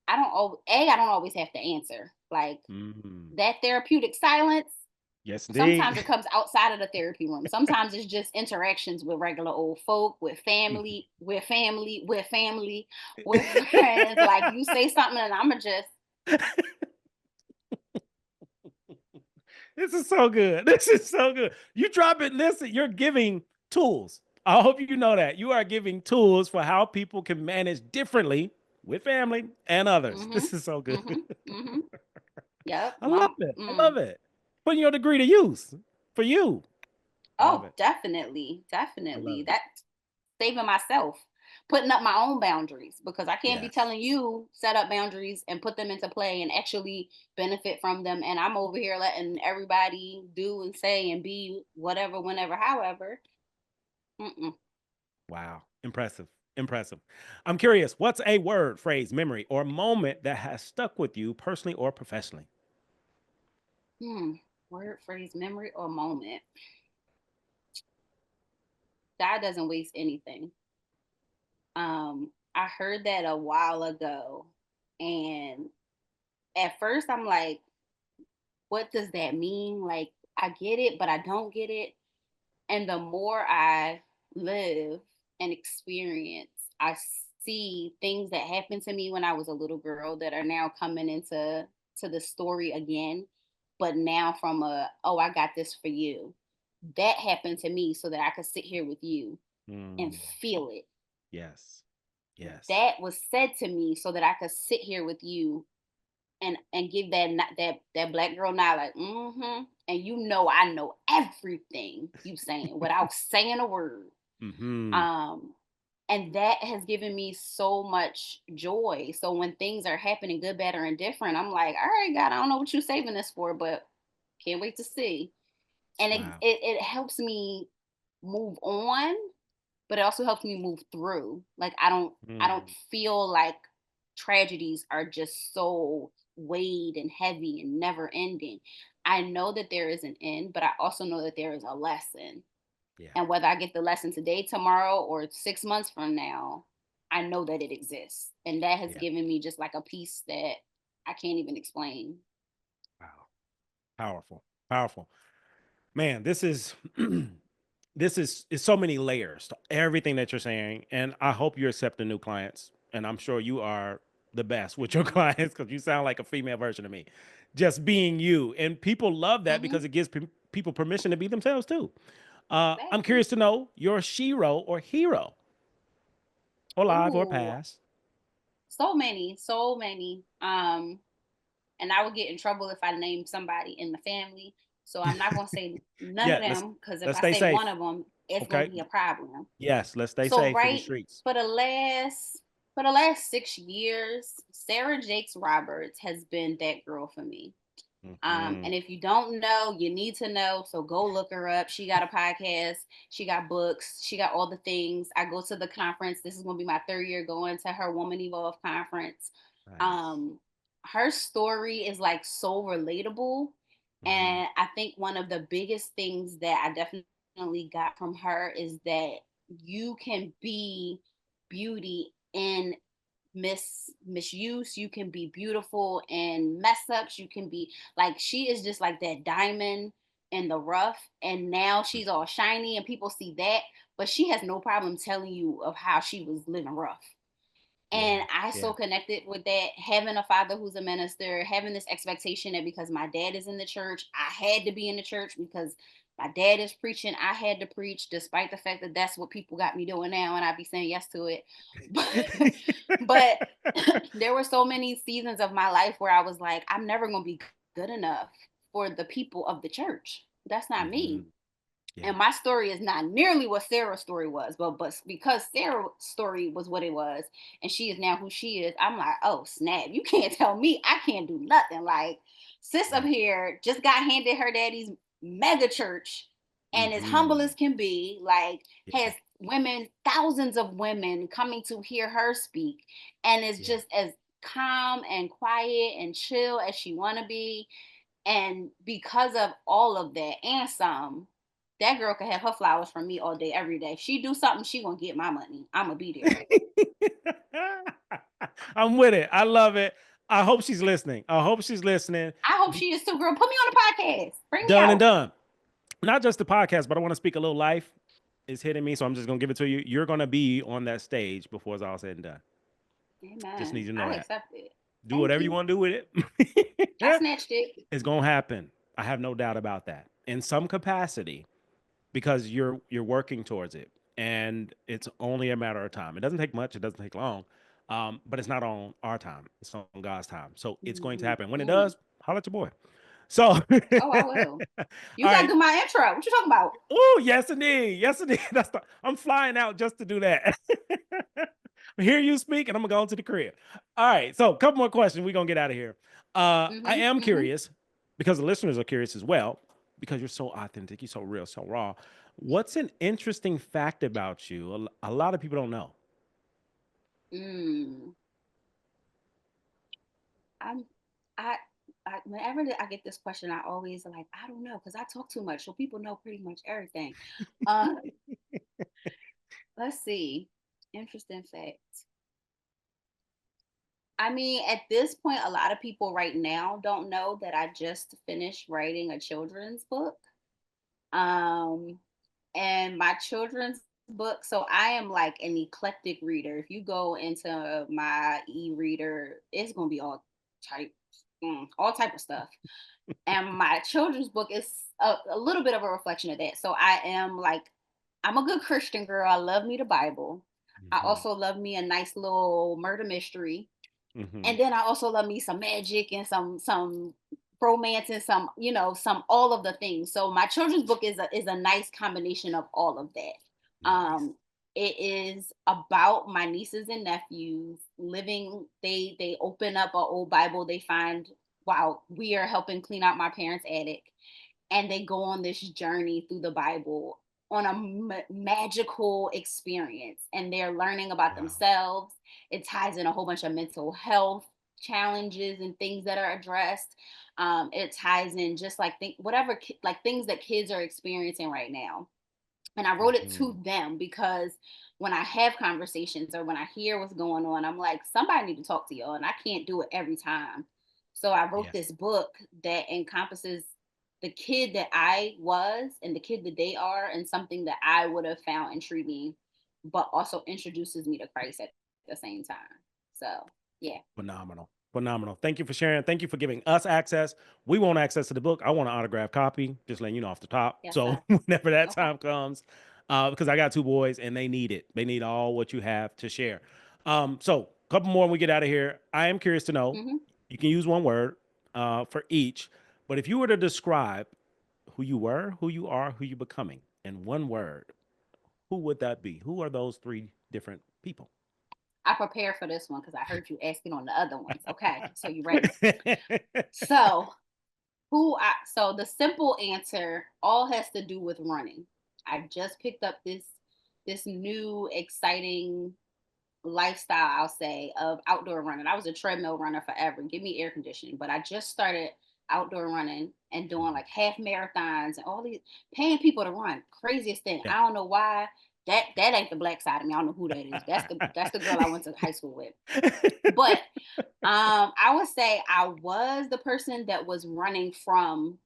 I don't always have to answer. Like mm. that therapeutic silence, Yes, sometimes indeed. it comes outside of the therapy room. Sometimes it's just interactions with regular old folk, with friends. Like you say something and I'ma just This is so good. This is so good. You drop it. Listen, you're giving tools. I hope you know that. You are giving tools for how people can manage differently with family and others. Mm-hmm. This is so good. Mm-hmm. Mm-hmm. Yep. I love it. I love it. Putting your degree to use for you. I love Oh, it. definitely. I love Definitely. it. That's saving myself, putting up my own boundaries because I can't be Yes. telling you set up boundaries and put them into play and actually benefit from them. And I'm over here letting everybody do and say and be whatever, whenever, however. Mm-mm. Wow. Impressive. Impressive. I'm curious, what's a word, phrase, memory, or moment that has stuck with you personally or professionally? Hmm. Word, phrase, memory, or moment. God doesn't waste anything. I heard that a while ago, and at first I'm like, what does that mean? Like, I get it, but I don't get it. And the more I live and experience, I see things that happened to me when I was a little girl that are now coming into the story again, but now from a, oh, I got this for you. That happened to me so that I could sit here with you and Mm, feel it. yes. Yes. That was said to me so that I could sit here with you and give that black girl nod like mm-hmm, and I know everything you saying without saying a word. Mm-hmm. um and that has given me so much joy. So when things are happening, good, bad, or indifferent, I'm like, all right, God, I don't know what you're saving this for, but can't wait to see. And Wow. it helps me move on, but it also helps me move through. Like I don't Mm, feel like tragedies are just so weighed and heavy and never ending. I know that there is an end, but I also know that there is a lesson. yeah. And whether I get the lesson today, tomorrow, or 6 months from now, I know that it exists. And that has Yeah. given me just like a peace that I can't even explain. Wow. Powerful. Powerful. Man, this is this is so many layers to everything that you're saying. And I hope you're accepting new clients. And I'm sure you are the best with your clients because you sound like a female version of me. Just being you. And people love that Hmm. because it gives people permission to be themselves too. I'm Exactly. curious to know your shiro or hero, or live or Ooh, past. so many, so many. And I would get in trouble if I named somebody in the family. So I'm not gonna say none of Yeah, them because if let's I stay say one safe. of them, it's gonna Okay. be a problem. Yes, let's stay So safe for these right streets. for the last 6 years, Sarah Jakes Roberts has been that girl for me. Hmm. And if you don't know, you need to know. So go look her up. She got a podcast. She got books. She got all the things. I go to the conference. This is going to be my third year going to her Woman Evolve conference. Nice. Um, her story is like so relatable. Hmm. And I think one of the biggest things that I definitely got from her is that you can be beauty in misuse, you can be beautiful and mess ups, you can be like, she is just like that diamond in the rough, and now she's all shiny and people see that, but she has no problem telling you of how she was living rough. And Yeah. I so Yeah. connected with that, having a father who's a minister, having this expectation that because my dad is in the church, I had to be in the church. Because my dad is preaching, I had to preach, despite the fact that that's what people got me doing now, and I'd be saying yes to it. But there were so many seasons of my life where I was like, I'm never going to be good enough for the people of the church. That's not me. Hmm. Yeah. And my story is not nearly what Sarah's story was, but because Sarah's story was what it was, and she is now who she is, I'm like, oh snap! You can't tell me I can't do nothing. Like, sis up Yeah. here just got handed her daddy's mega church, and as humble Hmm. as can be, like Yeah. has women, thousands of women coming to hear her speak, and is Yeah. just as calm and quiet and chill as she want to be. And because of all of that and some, that girl could have her flowers from me all day, every day. She do something, she gonna get my money. I'ma be there. I'm with it. I love it. I hope she's listening. I hope she's listening. I hope Be- she is too, girl. Put me on the podcast. Bring me Done and out. done. Not just the podcast, but I want to speak a little life. Is hitting me, so I'm just gonna give it to you. You're gonna be on that stage before it's all said and done. Just need Amen. you to know I that. accept it. Do Thank whatever you you. want to do with I it. snatched it. It's gonna happen. I have no doubt about that. In some capacity, because you're working towards it, and it's only a matter of time. It doesn't take much. It doesn't take long. But it's not on our time. It's on God's time. So it's going to happen. When it Mm. does, holla at your boy. So, all Oh, I will. You got to right. do my intro. What you talking about? Oh, yes, indeed. Yes, indeed. I'm flying out just to do that. Hear you speak, and I'm gonna go into the crib. All right. So, a couple more questions. We're gonna get out of here. I Mm-hmm. am Mm-hmm. curious because the listeners are curious as well, because you're so authentic, you're so real, so raw. What's an interesting fact about you? A lot of people don't know. Mm. I'm I whenever I get this question, I always like, I don't know, because I talk too much. So people know pretty much everything. Uh let's see. Interesting fact. I mean, at this point, a lot of people right now don't know that I just finished writing a children's book. Um, and my children's book, so I am like an eclectic reader. If you go into my e-reader, it's gonna be type, all type of stuff. And my children's book is a little bit of a reflection of that. So I am like, I'm a good Christian girl. I love me the Bible. I Hmm. also love me a nice little murder mystery, Hmm. and then I also love me some magic and some romance and some, some all of the things. So my children's book is a nice combination of all of that. Nice. It is about my nieces and nephews living. They open up an old Bible. They find, wow, we are helping clean out my parents' attic, and they go on this journey through the Bible on a magical experience, and they're learning about Wow. themselves. It ties in a whole bunch of mental health challenges and things that are addressed. It ties in just like whatever like things that kids are experiencing right now, and I wrote it Hmm. to them because when I have conversations or when I hear what's going on, I'm like, somebody need to talk to y'all, and I can't do it every time. So I wrote Yes. this book that encompasses the kid that I was and the kid that they are, and something that I would have found intriguing, but also introduces me to Christ at the same time. So yeah. Phenomenal. Phenomenal. Thank you for sharing. Thank you for giving us access. We want access to the book. I want an autographed copy, just letting you know off the top. Yes, So sir. whenever that Okay. time comes, because I got two boys and they need it. They need all what you have to share. So a couple more when we get out of here. I am curious to know, Hmm. you can use one word for each, but if you were to describe who you were, who you are, who you're becoming in one word, who would that be? Who are those three different people? I prepared for this one because I heard you asking on the other ones. Okay, so you ready? So so the simple answer all has to do with running. I just picked up this new exciting lifestyle, I'll say, of outdoor running. I was a treadmill runner forever. Give me air conditioning, but I just started outdoor running and doing like half marathons and all these, paying people to run. Craziest thing. Yeah. I don't know why. That ain't the black side of me. I don't know who that is. That's the girl I went to high school with. But I would say I was the person that was running from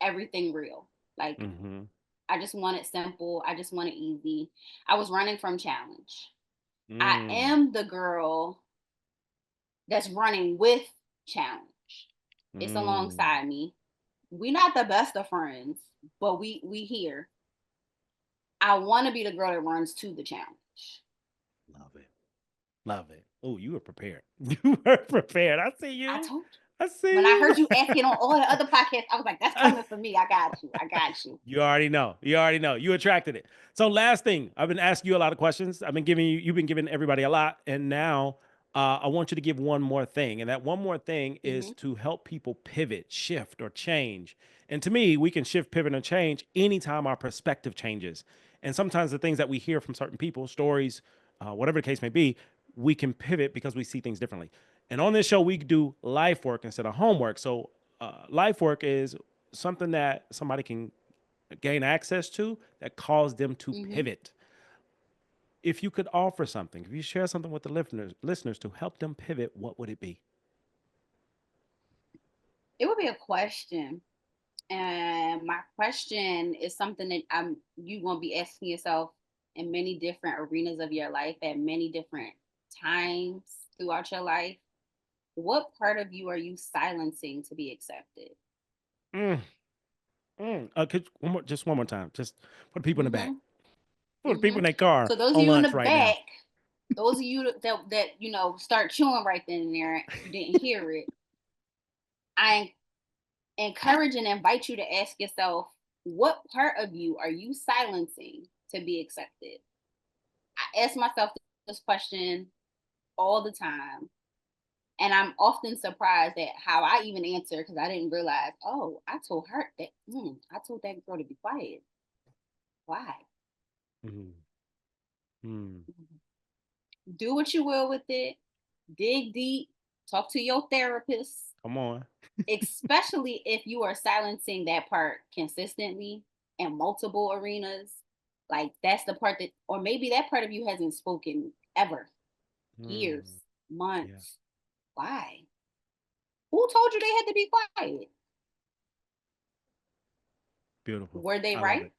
everything real. Like, Hmm. I just want it simple. I just want it easy. I was running from challenge. I Mm. am the girl that's running with challenge. It's Mm. alongside me. We not the best of friends, but we here. I want to be the girl that runs to the challenge. Love it. Love it. Oh, you were prepared. You were prepared. I see I you. told you. I When see I you. heard you asking on all the other podcasts, I was like, that's coming for me. I got you. I got you. You already know. You already know. You attracted it. So last thing, I've been asking you a lot of questions. I've been giving you, you've been giving everybody a lot. And now I want you to give one more thing. And that one more thing is Hmm. to help people pivot, shift, or change. And to me, we can shift, pivot, and change anytime our perspective changes. And sometimes the things that we hear from certain people, stories, whatever the case may be, we can pivot because we see things differently. And on this show, we do life work instead of homework. So life work is something that somebody can gain access to that cause them to Hmm. pivot. If you could offer something, if you share something with the listeners to help them pivot, what would it be? It would be a question. And my question is something that you gonna be asking yourself in many different arenas of your life at many different times throughout your life. What part of you are you silencing to be accepted? Mm, just one more time, just for the people in the back, Hmm. for the people Hmm. in their car So those of on you in lunch the right now. back, those of you that start chewing right then and there, you didn't hear it. I encourage and invite you to ask yourself, what part of you are you silencing to be accepted? I ask myself this question all the time. And I'm often surprised at how I even answer because I didn't realize, oh, I told her that, I told that girl to be quiet. Why? Mm, mm. Do what you will with it, dig deep, talk to your therapist, Come on. especially if you are silencing that part consistently in multiple arenas. Like that's the part that, or maybe that part of you hasn't spoken ever, years, Mm, yeah. months. Why? Who told you they had to be quiet? Beautiful. Were they I love right?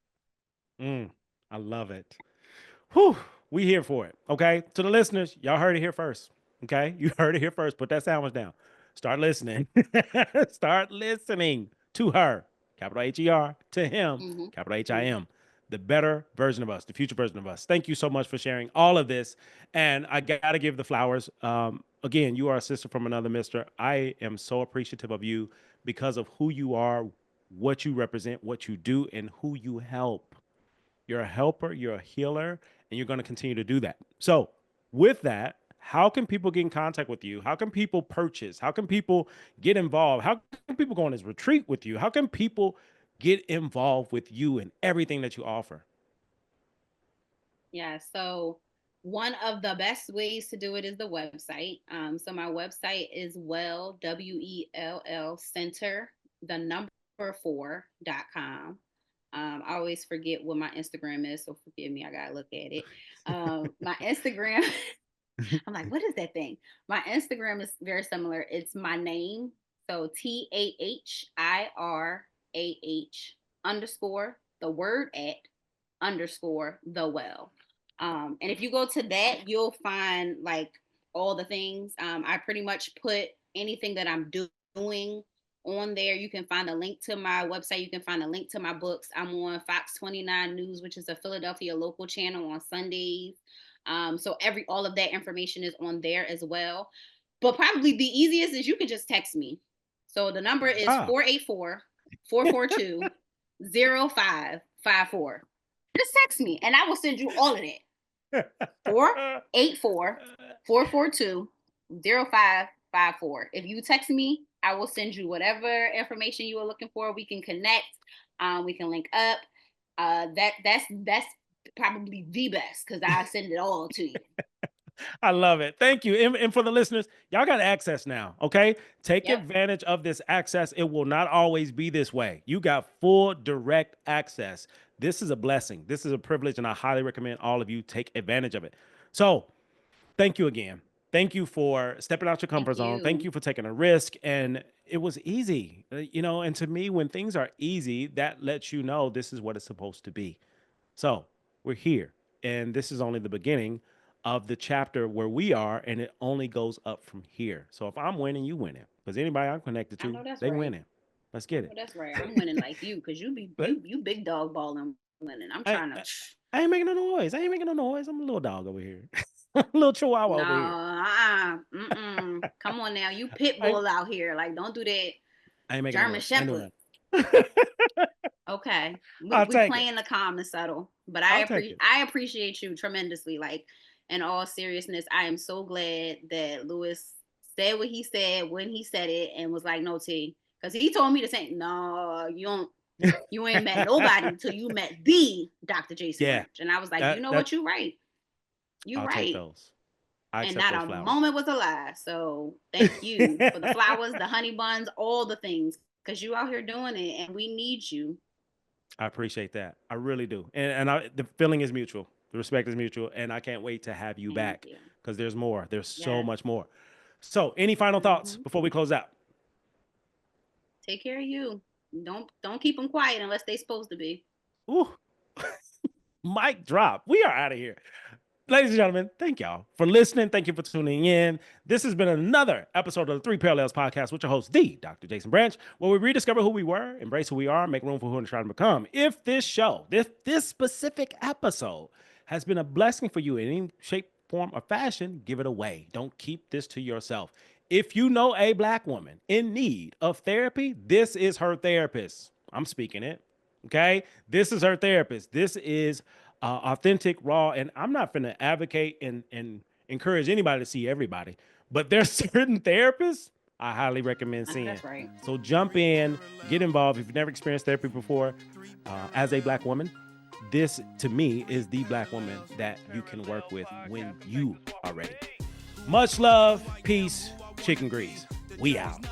it. I love it. Whew, we here for it. Okay. To the listeners, y'all heard it here first. Okay. You heard it here first. Put that sandwich down. Start listening. Start listening to her, capital Her, to him, Mm-hmm. capital Mm-hmm. Him, the better version of us, the future version of us. Thank you so much for sharing all of this. And I got to give the flowers. Again, you are a sister from another mister. I am so appreciative of you because of who you are, what you represent, what you do, and who you help. You're a helper, you're a healer, and you're going to continue to do that. So, with that, how can people get in contact with you? How can people purchase? How can people get involved? How can people go on this retreat with you? How can people get involved with you and everything that you offer? Yeah. So one of the best ways to do it is the website. So my website is Wellcenter, the number 4.com. I always forget what my Instagram is, so forgive me. I gotta look at it. My Instagram, I'm like, what is that thing? My Instagram is very similar. It's my name, so TAHIRAH underscore the word at underscore the well. And if you go to that, you'll find like all the things. I pretty much put anything that I'm doing on there. You can find a link to my website. You can find a link to my books. I'm on Fox 29 News, which is a Philadelphia local channel on Sundays. So all of that information is on there as well. But probably the easiest is you can just text me. So the number is Ah. 484-442-0554. Just text me and I will send you all of that. 484-442-0554. If you text me, I will send you whatever information you are looking for. We can connect. We can link up. That's probably the best because I send it all to you. I love it. Thank you. And for the listeners, y'all got access now. Okay. Take Yep. advantage of this access. It will not always be this way. You got full direct access. This is a blessing. This is a privilege, and I highly recommend all of you take advantage of it. So, thank you again. Thank you for stepping out your Thank comfort zone. Thank you. you for taking a risk. And it was easy, and to me, when things are easy, that lets you know this is what it's supposed to be. So we're here, and this is only the beginning of the chapter where we are, and it only goes up from here. So if I'm winning, you winning. Because anybody I'm connected I to, know that's they right. winning. Let's get I know it. that's right. I'm winning like you because you be But you big dog balling winning. I'm I, trying to. I I ain't making no noise. I ain't making no noise. I'm a little dog over here. I'm a little chihuahua No, over here. Come on now, you pit I, bull out here. Like, don't do that. I ain't making no German noise. I ain't Shepherd. doing nothing. Okay, we I'll we take it. playing the calm and subtle, but I'll take it. I appreciate you tremendously. Like, in all seriousness, I am so glad that Lewis said what he said when he said it and was like, "No, T," because he told me to say, "No, you ain't met nobody until you met the Dr. Jason Yeah, Branch," and I was like, "You know what? that You right. You I'll take right." those. I And accept not those a flowers. moment was a lie. So thank you for the flowers, the honey buns, all the things, because you out here doing it, and we need you. I appreciate that. I really do. The feeling is mutual. The respect is mutual. And I can't wait to have you Thank back you. because there's more. There's so Yes. much more. So, any final thoughts Hmm. before we close out? Take care of you. Don't keep them quiet unless they supposed to be. Ooh, mic drop. We are out of here. Ladies and gentlemen, thank y'all for listening. Thank you for tuning in. This has been another episode of the Three Parallels Podcast with your host, the Dr. Jason Branch, where we rediscover who we were, embrace who we are, make room for who we're trying to become. If this show, this specific episode, has been a blessing for you in any shape, form or fashion, give it away. Don't keep this to yourself. If you know a Black woman in need of therapy, this is her therapist. I'm speaking it. Okay. This is her therapist. This is authentic, raw. And I'm not going to advocate and encourage anybody to see everybody, but there's certain therapists I highly recommend seeing. That's right. So jump in, get involved. If you've never experienced therapy before, as a Black woman, this to me is the Black woman that you can work with when you are ready. Much love, peace, chicken grease. We out.